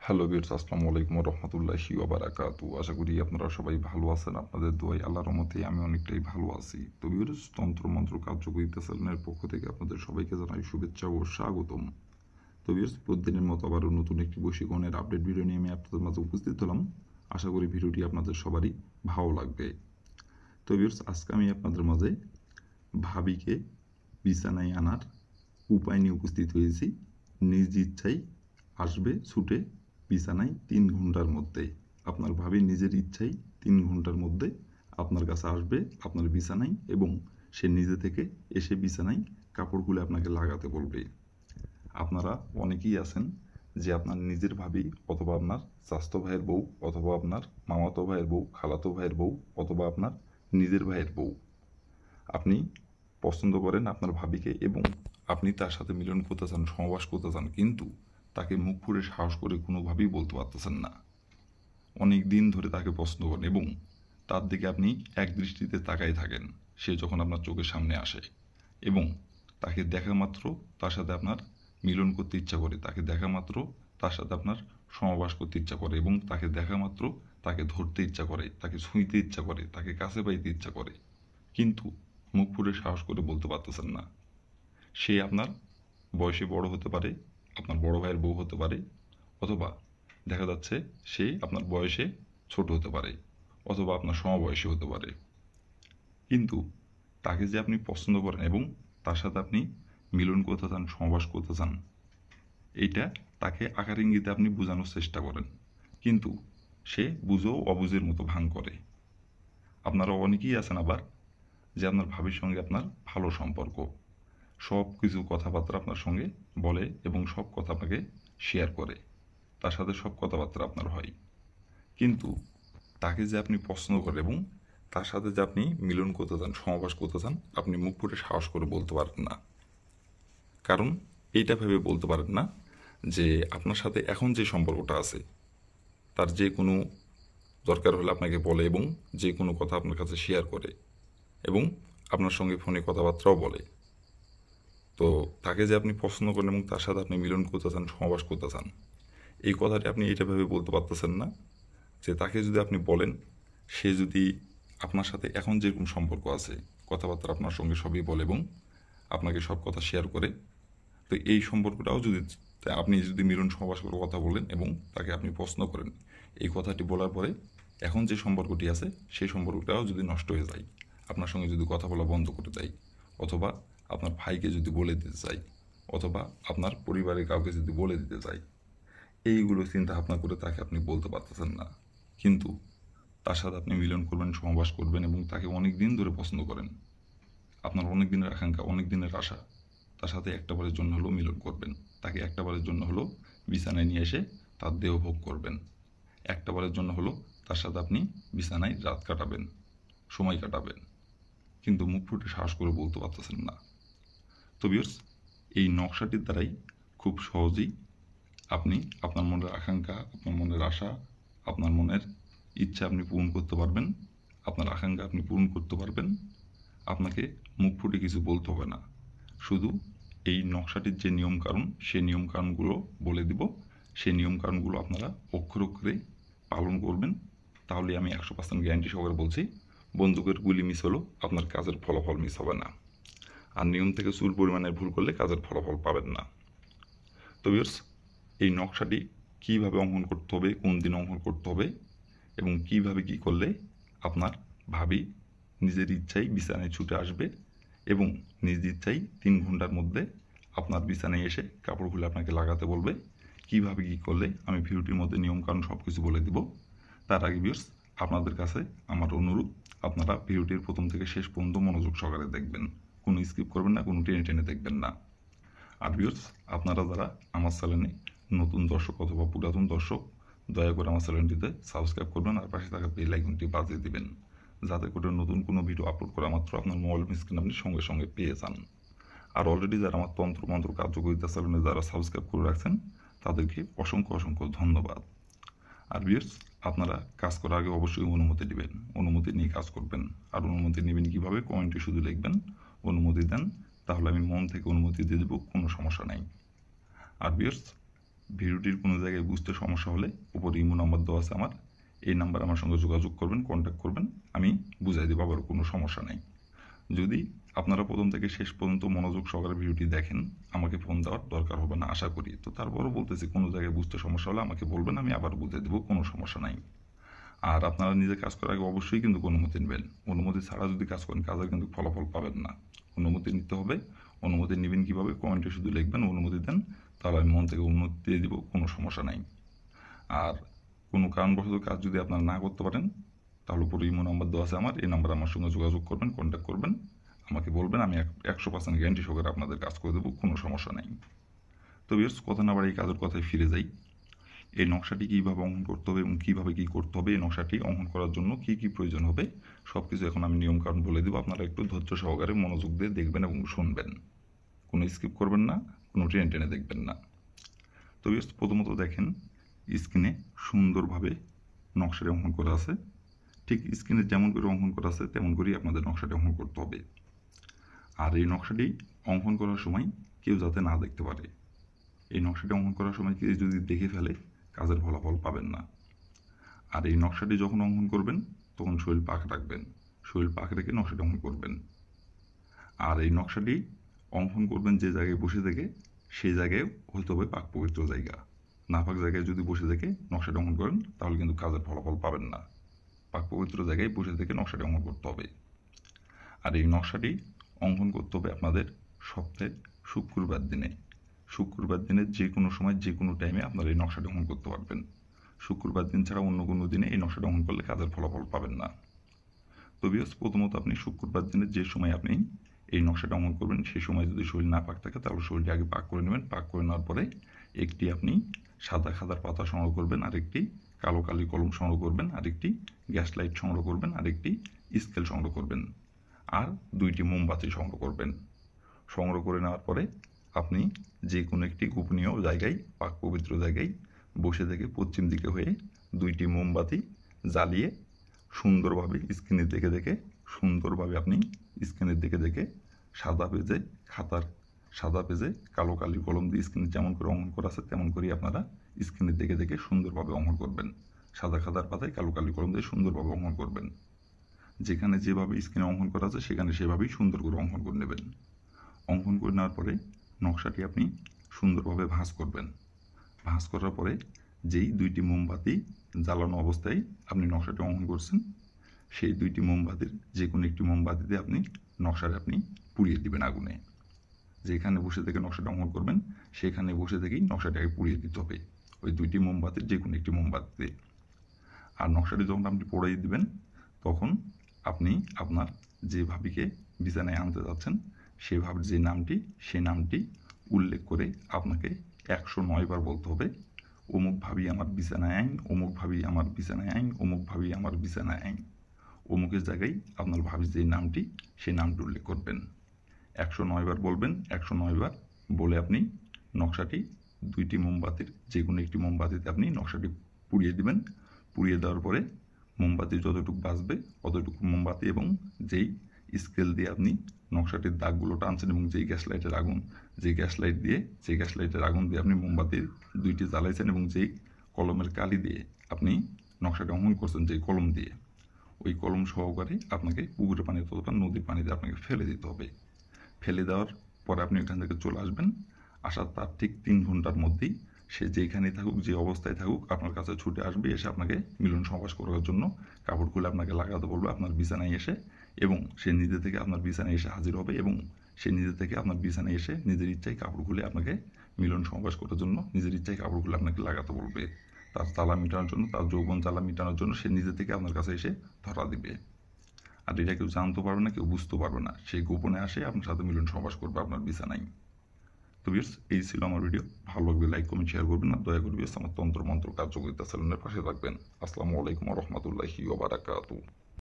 Hello viewers, আসসালামু আলাইকুম ওয়া রাহমাতুল্লাহি ওয়া বারাকাতুহু। আশা করি আপনারা সবাই ভালো আছেন। আপনাদের দোয়ায় আল্লাহর রহমতে আমি অনেকটাই ভালো আছি। তো ভিউয়ার্স, তন্ত্রমন্ত্র কার্যকরিতা চ্যানেলের পক্ষ থেকে আপনাদের সবাইকে জানাই শুভেচ্ছা ও স্বাগতম। তো ভিউয়ার্স, প্রতিদিনের মতো আবারও নতুন একটি বশীকরণের আপডেট ভিডিও নিয়ে আমি আপনাদের মাঝে উপস্থিত হলাম। আশা করি ভিডিওটি আপনাদের সবারই ভালো লাগবে। তো ভিউয়ার্স, আজকে আমি আপনাদের মাঝে ভাবিকে বিছানায় আনার উপায় নিয়ে উপস্থিত হয়েছি। নিজ ইচ্ছায় আসবে ছুটে বিছানায় 3 ঘন্টার মধ্যে। আপনার ভাবি নিজের ইচ্ছায় 3 ঘন্টার মধ্যে আপনার কাছে আসবে আপনার বিছানায়, এবং সে নিজে থেকে এসে বিছানায় কাপড় খুলে আপনাকে লাগাতে বলবে। আপনারা অনেকেই আছেন যে আপনার নিজের ভাবি অথবা আপনার চাচাতো ভাইয়ের বউ অথবা আপনার মামাতো ভাইয়ের বউ, খালাতো ভাইয়ের বউ অথবা আপনার নিজের ভাইয়ের বউ আপনি পছন্দ করেন আপনার ভাবিকে, এবং আপনি তার সাথে মিলন করতে চান, সহবাস করতে চান, কিন্তু তাকে মুখ ফুটে সাহস করে কোনোভাবেই বলতে পারতেছেন না। অনেক দিন ধরে তাকে পছন্দ করেন এবং তার দিকে আপনি এক দৃষ্টিতে তাকাই থাকেন সে যখন আপনার চোখের সামনে আসে, এবং তাকে দেখা মাত্র তার সাথে আপনার মিলন করতে ইচ্ছা করে, তাকে দেখা মাত্র তার সাথে আপনার সহবাস করতে ইচ্ছা করে, এবং তাকে দেখা মাত্র তাকে ধরতে ইচ্ছা করে, তাকে ছুঁইতে ইচ্ছা করে, তাকে কাছে পাইতে ইচ্ছা করে, কিন্তু মুখ ফুটে সাহস করে বলতে পারতেছেন না। সে আপনার বয়সে বড় হতে পারে, আপনার বড় ভাইয়ের বউ হতে পারে, অথবা দেখা যাচ্ছে সে আপনার বয়সে ছোট হতে পারে, অথবা আপনার সমবয়সী হতে পারে, কিন্তু তাকে যে আপনি পছন্দ করেন এবং তার সাথে আপনি মিলন করতে চান, সহবাস করতে চান, এইটা তাকে আকার ইঙ্গিতে আপনি বোঝানোর চেষ্টা করেন, কিন্তু সে বুঝেও অবুঝের মতো ভান করে। আপনারা অনেকেই আছেন আবার যে আপনার ভাবির সঙ্গে আপনার ভালো সম্পর্ক, সব কিছু কথাবার্তা আপনার সঙ্গে বলে এবং সব কথা আপনাকে শেয়ার করে, তার সাথে সব কথাবার্তা আপনার হয়, কিন্তু তাকে যে আপনি পছন্দ করেন এবং তার সাথে যে আপনি মিলন করতে চান, সহবাস করতে চান, আপনি মুখ ফুটে সাহস করে বলতে পারেন না। কারণ এইটা ভেবে বলতে পারেন না যে আপনার সাথে এখন যে সম্পর্কটা আছে, তার যে কোনো দরকার হলে আপনাকে বলে এবং যে কোনো কথা আপনার কাছে শেয়ার করে, এবং আপনার সঙ্গে ফোনে কথাবার্তাও বলে। তো তাকে যে আপনি পছন্দ করেন এবং তার সাথে আপনি মিলন করতে চান, সহবাস করতে চান, এই কথাটি আপনি এটা ভেবে বলতে পারতেছেন না যে তাকে যদি আপনি বলেন, সে যদি আপনার সাথে এখন যেরকম সম্পর্ক আছে, কথাবার্তা আপনার সঙ্গে সবই বলে এবং আপনাকে সব কথা শেয়ার করে, তো এই সম্পর্কটাও যদি আপনি যদি মিলন সহবাস করে কথা বলেন এবং তাকে আপনি পছন্দ করেন, এই কথাটি বলার পরে এখন যে সম্পর্কটি আছে সেই সম্পর্কটাও যদি নষ্ট হয়ে যায়, আপনার সঙ্গে যদি কথা বলা বন্ধ করে দেয়, অথবা আপনার ভাইকে যদি বলে দিতে চাই, অথবা আপনার পরিবারের কাউকে যদি বলে দিতে চাই, এইগুলো চিন্তা ভাবনা করে তাকে আপনি বলতে পারতেছেন না, কিন্তু তার সাথে আপনি মিলন করবেন, সহবাস করবেন এবং তাকে অনেক দিন ধরে পছন্দ করেন, আপনার অনেক দিনের আকাঙ্ক্ষা, অনেক দিনের আশা, তার সাথে একটাবারের জন্য হলেও মিলন করবেন, তাকে একটাবারের জন্য হলেও বিছানায় নিয়ে এসে তার দেহ ভোগ করবেন, একটাবারের জন্য হলেও তার সাথে আপনি বিছানায় রাত কাটাবেন, সময় কাটাবেন, কিন্তু মুখ ফুটে সাহস করে বলতে পারতেছেন না। তো ভিউয়ার্স, এই নকশাটির দ্বারাই খুব সহজেই আপনি আপনার মনের আকাঙ্ক্ষা, আপনার মনের আশা, আপনার মনের ইচ্ছা আপনি পূরণ করতে পারবেন, আপনার আকাঙ্ক্ষা আপনি পূরণ করতে পারবেন। আপনাকে মুখ ফুটে কিছু বলতে হবে না, শুধু এই নকশাটির যে নিয়মকানুন সেই নিয়মকানুনগুলো বলে দিব, সেই নিয়মকানুনগুলো আপনারা অক্ষরে অক্ষরে পালন করবেন, তাহলে আমি 100% গ্যারান্টি সহকারে বলছি, বন্দুকের গুলি মিস হলেও আপনার কাজের ফলাফল মিস হবে না, আর নিয়ম থেকে চুল পরিমাণের ভুল করলে কাজের ফলাফল পাবেন না। তো ভিউয়ার্স, এই নকশাটি কীভাবে অঙ্কন করতে হবে, কোন দিন অঙ্কন করতে হবে, এবং কীভাবে কী করলে আপনার ভাবি নিজের ইচ্ছায় বিছানায় ছুটে আসবে এবং নিজ ইচ্ছায় 3 ঘন্টার মধ্যে আপনার বিছানায় এসে কাপড় খুলে আপনাকে লাগাতে বলবে, কীভাবে কী করলে আমি ভিডিওটির মধ্যে নিয়মকানুন সব কিছু বলে দিব। তার আগে ভিউয়ার্স, আপনাদের কাছে আমার অনুরোধ, আপনারা ভিডিওটির প্রথম থেকে শেষ পর্যন্ত মনোযোগ সহকারে দেখবেন, কোনো স্কিপ করবেন না, কোনো টেনে টেনে দেখবেন না। আর ভিউয়ার্স, আপনারা যারা আমার চ্যানেলে নতুন দর্শক অথবা পুরাতন দর্শক, দয়া করে আমার চ্যানেলটিতে সাবস্ক্রাইব করবেন আর পাশে থাকা বেল আইকনটি বাজিয়ে দিবেন, যাতে করে নতুন কোনো ভিডিও আপলোড করা মাত্র আপনার মোবাইল স্ক্রিনে আপনি সঙ্গে সঙ্গে পেয়ে যান। আর অলরেডি যারা আমার তন্ত্রমন্ত্র কার্যকরিতা চ্যানেলে যারা সাবস্ক্রাইব করে রাখছেন, তাদেরকে অসংখ্য অসংখ্য ধন্যবাদ। আর ভিউয়ার্স, আপনারা কাজ করার আগে অবশ্যই অনুমতি নেবেন, অনুমতি নিয়ে কাজ করবেন। আর অনুমতি নেবেন কীভাবে, কমেন্টে শুধু লিখবেন অনুমতি দেন, তাহলে আমি মন থেকে অনুমতি দিয়ে দেবো, কোনো সমস্যা নাই। আর ভিউয়ার্স, ভিডিওটির কোনো জায়গায় বুঝতে সমস্যা হলে উপরে ইমো নাম্বার দেওয়া আছে আমার, এই নাম্বারে আমার সঙ্গে যোগাযোগ করবেন, কন্ট্যাক্ট করবেন, আমি বুঝাই দেবো, আবার কোনো সমস্যা নেই। যদি আপনারা প্রথম থেকে শেষ পর্যন্ত মনোযোগ সহকারে ভিডিওটি দেখেন, আমাকে ফোন দেওয়ার দরকার হবে না আশা করি। তো তারপরও বলতেছি, কোনো জায়গায় বুঝতে সমস্যা হলে আমাকে বলবেন, আমি আবার বুঝিয়ে দেবো, কোনো সমস্যা নাই। আর আপনারা নিজে কাজ করার আগে অবশ্যই কিন্তু অনুমতি নেবেন। অনুমতি ছাড়া যদি কাজ করেন, কাজের কিন্তু ফলাফল পাবেন না। অনুমতি নিতে হবে। অনুমতি নেবেন কীভাবে? কমেন্টে শুধু লিখবেন অনুমতি দেন, তাহলে আমি মন থেকে অনুমতি দিয়ে দিব, কোনো সমস্যা নাই। আর কোনো কারণবশত কাজ যদি আপনারা না করতে পারেন, তাহলে পুরো ইমো নাম্বার দেওয়া আছে আমার, এই নাম্বারে আমার সঙ্গে যোগাযোগ করবেন, কন্ট্যাক্ট করবেন, আমাকে বলবেন, আমি 100% গ্যারান্টি সহকারে আপনাদের কাজ করে দেবো, কোনো সমস্যা নেই। তো ভিউয়ার্স, কথা না বাড়ি কাজের কথায় ফিরে যাই। এই নকশাটি কীভাবে অঙ্কন করতে হবে এবং কীভাবে কী করতে হবে, এই নকশাটি অঙ্কন করার জন্য কী কী প্রয়োজন হবে, সব কিছু এখন আমি নিয়মকানুন বলে দেবো। আপনারা একটু ধৈর্য সহকারে মনোযোগ দিয়ে দেখবেন এবং শুনবেন, কোনো স্কিপ করবেন না, কোনো টেনে টেনে দেখবেন না। তো ভিউয়ার্স, প্রথমত দেখেন, স্ক্রিনে সুন্দরভাবে নকশাটি অঙ্কন করা আছে। ঠিক স্ক্রিনে যেমন করে অঙ্কন করা আছে তেমন করেই আপনাদের নকশাটি অঙ্কন করতে হবে। আর এই নকশাটি অঙ্কন করার সময় কেউ যাতে না দেখতে পারে। এই নকশাটি অঙ্কন করার সময় কেউ যদি দেখে ফেলে, কাজের ফলাফল পাবেন না। আর এই নকশাটি যখন অঙ্কন করবেন, তখন শরীর পাক রাখবেন, শরীর পাক রেখে নকশাটি অঙ্কন করবেন। আর এই নকশাটি অঙ্কন করবেন যে জায়গায় বসে থেকে, সেই জায়গায় হতে হবে পাক পবিত্র জায়গা। নাপাক জায়গায় যদি বসে থেকে নকশাটি অঙ্কন করেন, তাহলে কিন্তু কাজের ফলাফল পাবেন না। পাক পবিত্র জায়গায় বসে থেকে নকশাটি অঙ্কন করতে হবে। আর এই নকশাটি অঙ্কন করতে হবে আপনাদের সপ্তাহের শুক্রবার দিনে। শুক্রবার দিনে যে কোনো সময় যে কোনো টাইমে আপনারা এই নকশাটি অঙ্কন করতে পারবেন। শুক্রবার দিন ছাড়া অন্য কোনো দিনে এই নকশাটি অঙ্কন করলে কাজের ফলাফল পাবেন না। তো ভিউয়ার্স, প্রথমত আপনি শুক্রবার দিনে যে সময় আপনি এই নকশাটা অঙ্কন করবেন, সেই সময় যদি শরীর না পাক থাকে, তাহলে শরীরটি আগে পাক করে নেবেন। পাক করে নেওয়ার পরে একটি আপনি সাদা খাতার পাতা সংগ্রহ করবেন, আরেকটি কালো কালি কলম সংগ্রহ করবেন, আরেকটি গ্যাস লাইট সংগ্রহ করবেন, আরেকটি স্কেল সংগ্রহ করবেন, আর 2টি মোমবাতি সংগ্রহ করবেন। সংগ্রহ করে নেওয়ার পরে আপনি যে কোনো একটি গোপনীয় জায়গায়, পাক পবিত্র জায়গায় বসে থেকে পশ্চিম দিকে হয়ে 2টি মোমবাতি জ্বালিয়ে সুন্দরভাবে স্ক্রিনের দেখে দেখে, সুন্দরভাবে আপনি স্ক্রিনের দেখে দেখে সাদা পেজে, খাতার সাদা পেজে কালো কালি কলম দিয়ে স্ক্রিনে যেমন করে অঙ্কন করা আছে তেমন করেই আপনারা স্ক্রিনের দেখে দেখে সুন্দরভাবে অঙ্কন করবেন। সাদা খাতার পাতায় কালো কালি কলম দিয়ে সুন্দরভাবে অঙ্কন করবেন। যেখানে যেভাবে স্ক্রিনে অঙ্কন করা আছে সেখানে সেভাবেই সুন্দর করে অঙ্কন করে নেবেন। অঙ্কন করে নেওয়ার পরে নকশাটি আপনি সুন্দরভাবে ভাঁজ করবেন। ভাঁজ করার পরে যেই 2টি মোমবাতি জ্বালানো অবস্থায় আপনি নকশাটি অঙ্কন করছেন, সেই 2টি মোমবাতির যে কোনো একটি মোমবাতিতে আপনি নকশাটা আপনি পুড়িয়ে দিবেন আগুনে। যেখানে বসে থেকে নকশাটা অঙ্কন করবেন, সেখানে বসে থেকেই নকশাটাকে পুড়িয়ে দিতে হবে, ওই 2টি মোমবাতির যে কোনো একটি মোমবাতিতে। আর নকশাটি যখন আপনি পুড়িয়ে দিবেন, তখন আপনি আপনার যে ভাবিকে বিছানায় আনতে যাচ্ছেন, সেই ভাবির যে নামটি, সেই নামটি উল্লেখ করে আপনাকে 109 বার বলতে হবে, অমুক ভাবি আমার বিছানায় আইন, অমুক ভাবি আমার বিছানায় আইন, অমুক ভাবি আমার বিছানায় আইন। অমুকের জায়গায় আপনার ভাবির যে নামটি, সেই নামটি উল্লেখ করবেন। 109 বার বলবেন। 109 বার বলে আপনি নকশাটি 2টি মোমবাতির যে কোনো একটি মোমবাতিতে আপনি নকশাটি পুড়িয়ে দিবেন। পুড়িয়ে দেওয়ার পরে মোমবাতি যতটুকু বাঁচবে অতটুকু মোমবাতি এবং যেই স্কেল দিয়ে আপনি নকশাটির দাগগুলো টানছেন এবং যেই গ্যাস লাইটের আগুন, যে গ্যাস লাইটের আগুন দিয়ে আপনি মোমবাতির 2টি জ্বালাইছেন এবং যেই কলমের কালি দিয়ে আপনি নকশাটি অঙ্কন করছেন, যেই কলম দিয়ে, ওই কলম সহকারে আপনাকে পুকুরের পানিতে অথবা নদীর পানিতে আপনাকে ফেলে দিতে হবে। ফেলে দেওয়ার পরে আপনি এখান থেকে চলে আসবেন। আসার তার ঠিক 3 ঘন্টার মধ্যেই সে যেখানেই থাকুক, যে অবস্থায় থাকুক, আপনার কাছে ছুটে আসবে, এসে আপনাকে মিলন সমাবেশ করার জন্য কাপড় খুলে আপনাকে লাগাতে বলবে আপনার বিছানায় এসে, এবং সে নিজে থেকে আপনার বিছানায় এসে হাজির হবে, এবং সে নিজে থেকে আপনার বিছানায় এসে নিজের ইচ্ছায় কাপড় খুলে আপনাকে মিলন সমাবেশ করার জন্য নিজের ইচ্ছায় কাপড় খুলে আপনাকে লাগাতে বলবে। তার জ্বালা মেটানোর জন্য, তার যৌবন জ্বালা মেটানোর জন্য সে নিজে থেকে আপনার কাছে এসে ধরা দিবে। আর এটা কেউ জানতে পারবে না, কেউ বুঝতে পারবে না, সেই গোপনে আসে আপনার সাথে মিলন সমাবেশ করবে আপনার বিছানায়। তো ভিউয়ার্স, এই ছিল আমার ভিডিও। ভালো লাগলে লাইক কমেন্ট শেয়ার করবেন, আর দয়া করে আমার তন্ত্র মন্ত্র কার্যকরিতা চ্যানেলের পাশে থাকবেন। আসসালামু আলাইকুম ওয়া রাহমাতুল্লাহি ওয়া বারাকাতুহু।